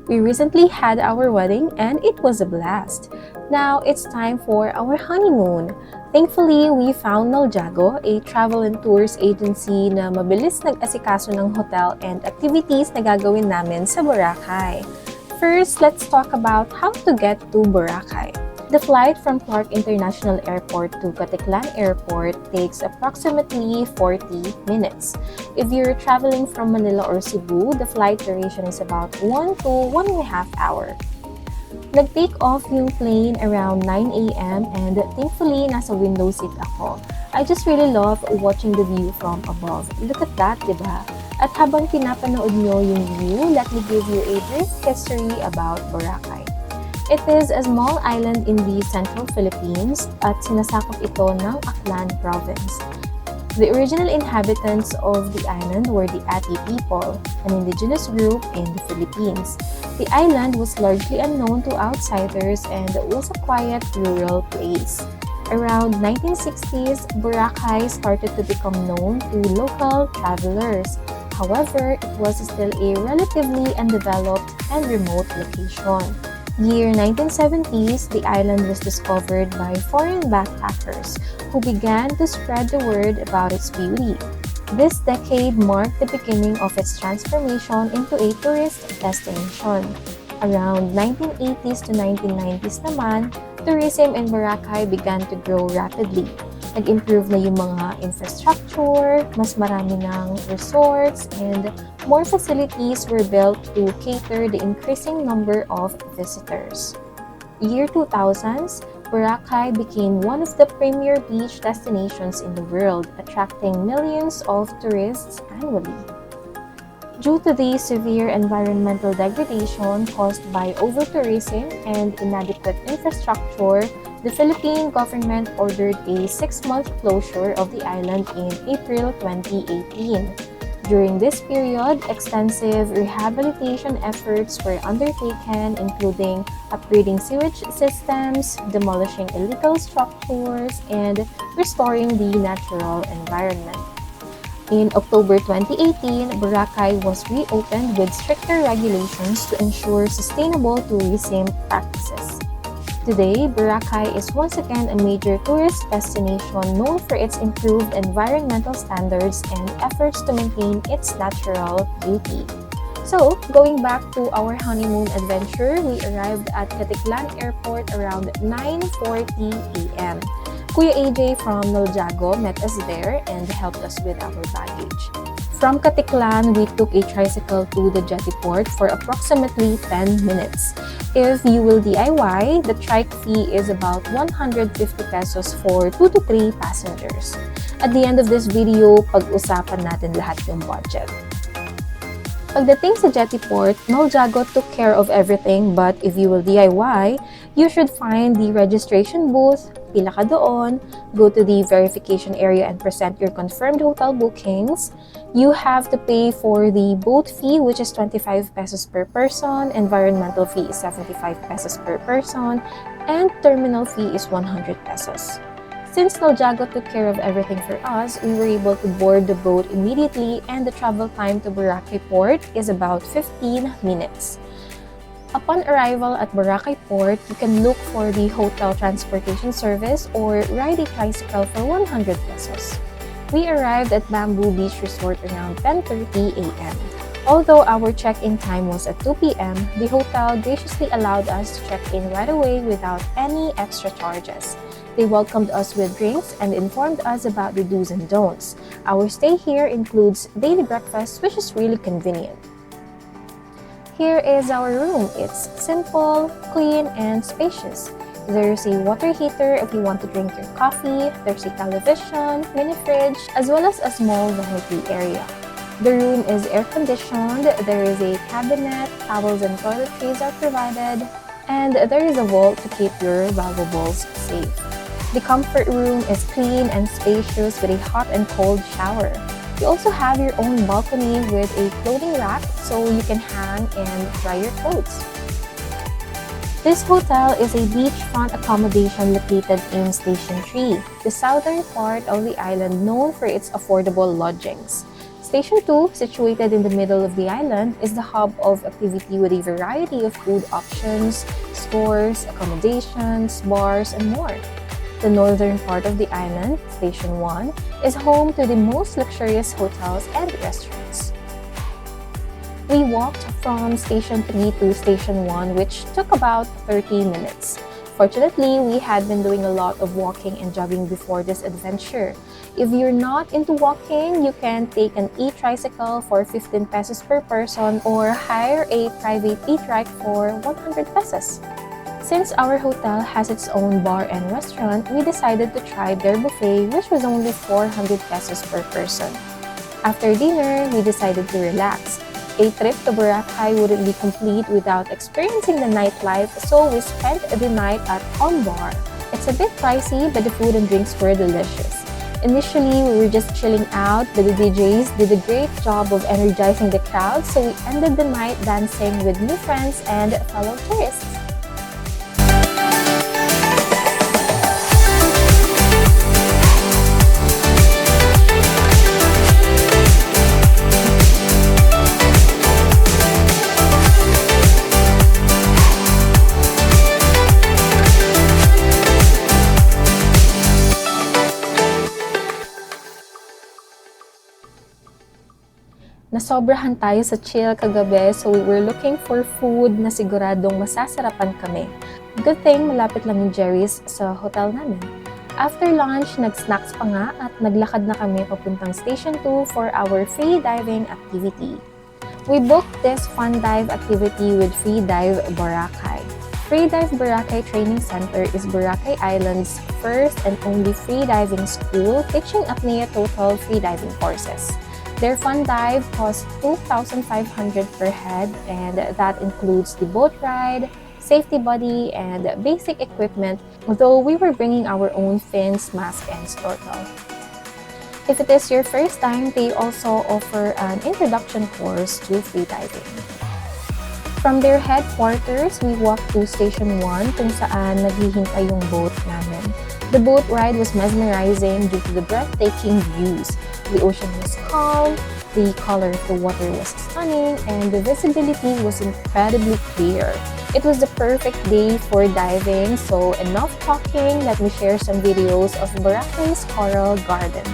We recently had our wedding and it was a blast. Now it's time for our honeymoon. Thankfully, we found Noljago, a travel and tours agency na mabilis nag-asikaso ng hotel and activities na gagawin namin sa Boracay. First, let's talk about how to get to Boracay. The flight from Clark International Airport to Caticlan Airport takes approximately 40 minutes. If you're traveling from Manila or Cebu, the flight duration is about 1 to 1.5 hours. Nag-take off yung plane around 9 a.m. and thankfully nasa window seat ako. I just really love watching the view from above. Look at that, diba? At habang pinapanood nyo yung view, let me give you a brief history about Boracay. It is a small island in the central Philippines at sinasakop ito ng Aklan province. The original inhabitants of the island were the Ati people, an indigenous group in the Philippines. The island was largely unknown to outsiders and was a quiet rural place. Around 1960s, Boracay started to become known to local travelers. However, it was still a relatively undeveloped and remote location. Year 1970s, the island was discovered by foreign backpackers who began to spread the word about its beauty. This decade marked the beginning of its transformation into a tourist destination. Around 1980s to 1990s naman, tourism in Boracay began to grow rapidly. Nag-improve na yung mga infrastructure, mas marami ng resorts, and more facilities were built to cater the increasing number of visitors. Year 2000s, Boracay became one of the premier beach destinations in the world, attracting millions of tourists annually. Due to the severe environmental degradation caused by over-tourism and inadequate infrastructure, the Philippine government ordered a 6-month closure of the island in April 2018. During this period, extensive rehabilitation efforts were undertaken, including upgrading sewage systems, demolishing illegal structures, and restoring the natural environment. In October 2018, Boracay was reopened with stricter regulations to ensure sustainable tourism practices. Today, Boracay is once again a major tourist destination known for its improved environmental standards and efforts to maintain its natural beauty. So, going back to our honeymoon adventure, we arrived at Caticlan Airport around 9:40 a.m. Kuya AJ from Noljago met us there and helped us with our baggage. From Caticlan, we took a tricycle to the jetty port for approximately 10 minutes. If you will DIY, the trike fee is about 150 pesos for 2 to 3 passengers. At the end of this video, pag-usapan natin lahat yung budget. Pagdating sa jetty port, Noljago took care of everything, but if you will DIY, you should find the registration booth, pila ka doon, go to the verification area and present your confirmed hotel bookings. You have to pay for the boat fee, which is 25 pesos per person, environmental fee is 75 pesos per person, and terminal fee is 100 pesos. Since Noljago took care of everything for us, we were able to board the boat immediately and the travel time to Boracay Port is about 15 minutes. Upon arrival at Boracay Port, you can look for the hotel transportation service or ride a tricycle for 100 pesos. We arrived at Bamboo Beach Resort around 10:30 a.m. Although our check-in time was at 2 p.m., the hotel graciously allowed us to check in right away without any extra charges. They welcomed us with drinks and informed us about the do's and don'ts. Our stay here includes daily breakfast, which is really convenient. Here is our room. It's simple, clean, and spacious. There's a water heater if you want to drink your coffee, there's a television, mini fridge, as well as a small vanity area. The room is air-conditioned, there is a cabinet, towels and toiletries are provided, and there is a vault to keep your valuables safe. The comfort room is clean and spacious with a hot and cold shower. You also have your own balcony with a clothing rack so you can hang and dry your clothes. This hotel is a beachfront accommodation located in Station 3, the southern part of the island known for its affordable lodgings. Station 2, situated in the middle of the island, is the hub of activity with a variety of food options, stores, accommodations, bars, and more. The northern part of the island, Station 1, is home to the most luxurious hotels and restaurants. We walked from Station 3 to Station 1, which took about 30 minutes. Fortunately, we had been doing a lot of walking and jogging before this adventure. If you're not into walking, you can take an e-tricycle for 15 pesos per person or hire a private e-trike for 100 pesos. Since our hotel has its own bar and restaurant, we decided to try their buffet, which was only 400 pesos per person. After dinner, we decided to relax. A trip to Boracay wouldn't be complete without experiencing the nightlife, so we spent the night at On Bar. It's a bit pricey, but the food and drinks were delicious. Initially, we were just chilling out, but the DJs did a great job of energizing the crowd, so we ended the night dancing with new friends and fellow tourists. Nasobrahan tayo sa chill kagabi, so we were looking for food na siguradong masasarapan kami. Good thing, malapit lang yung Jerry's sa hotel namin. After lunch, nag-snacks pa nga at naglakad na kami papuntang Station 2 for our free diving activity. We booked this fun dive activity with Freedive Boracay. Freedive Boracay Training Center is Boracay Island's first and only free diving school teaching apnea total freediving courses. Their fun dive costs 2,500 per head, and that includes the boat ride, safety buddy, and basic equipment, although we were bringing our own fins, mask, and snorkel. If it is your first time, they also offer an introduction course to freediving. From their headquarters, we walked to Station 1 kung saan naghihintay yung boat namin. The boat ride was mesmerizing due to the breathtaking views. The ocean was calm, the color of the water was stunning, and the visibility was incredibly clear. It was the perfect day for diving, so enough talking, let me share some videos of Boracay's Coral Garden.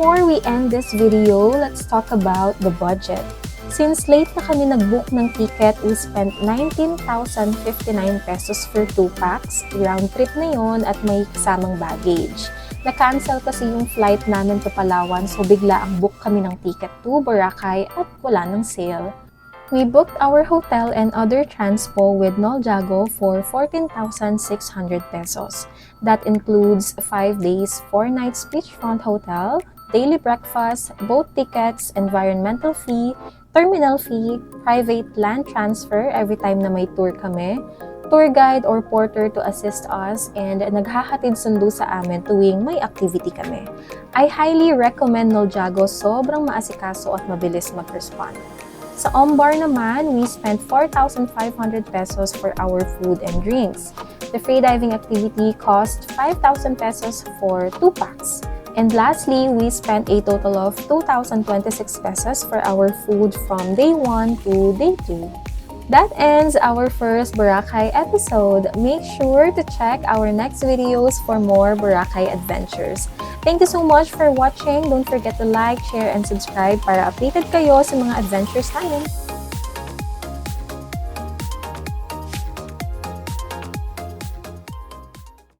Before we end this video, let's talk about the budget. Since late na kami nag-book ng ticket, we spent 19,059 pesos for 2 packs. Round trip na yon at may kasamang baggage. Na-cancel kasi yung flight namin to Palawan, so bigla ang book kami ng ticket to Boracay at wala ng sale. We booked our hotel and other transpo with Noljago for 14,600 pesos. That includes 5 days, 4 nights beachfront hotel, daily breakfast, boat tickets, environmental fee, terminal fee, private land transfer every time na may tour kami, tour guide or porter to assist us, and naghahatid sundo sa amin tuwing may activity kami. I highly recommend Noljago, sobrang maasikaso at mabilis mag-respond. Sa Ombar naman, we spent 4,500 pesos for our food and drinks. The freediving activity cost 5,000 pesos for 2 packs. And lastly, we spent a total of 2,026 pesos for our food from day 1 to day 2. That ends our first Boracay episode. Make sure to check our next videos for more Boracay adventures. Thank you so much for watching. Don't forget to like, share, and subscribe para updated kayo sa mga adventures namin.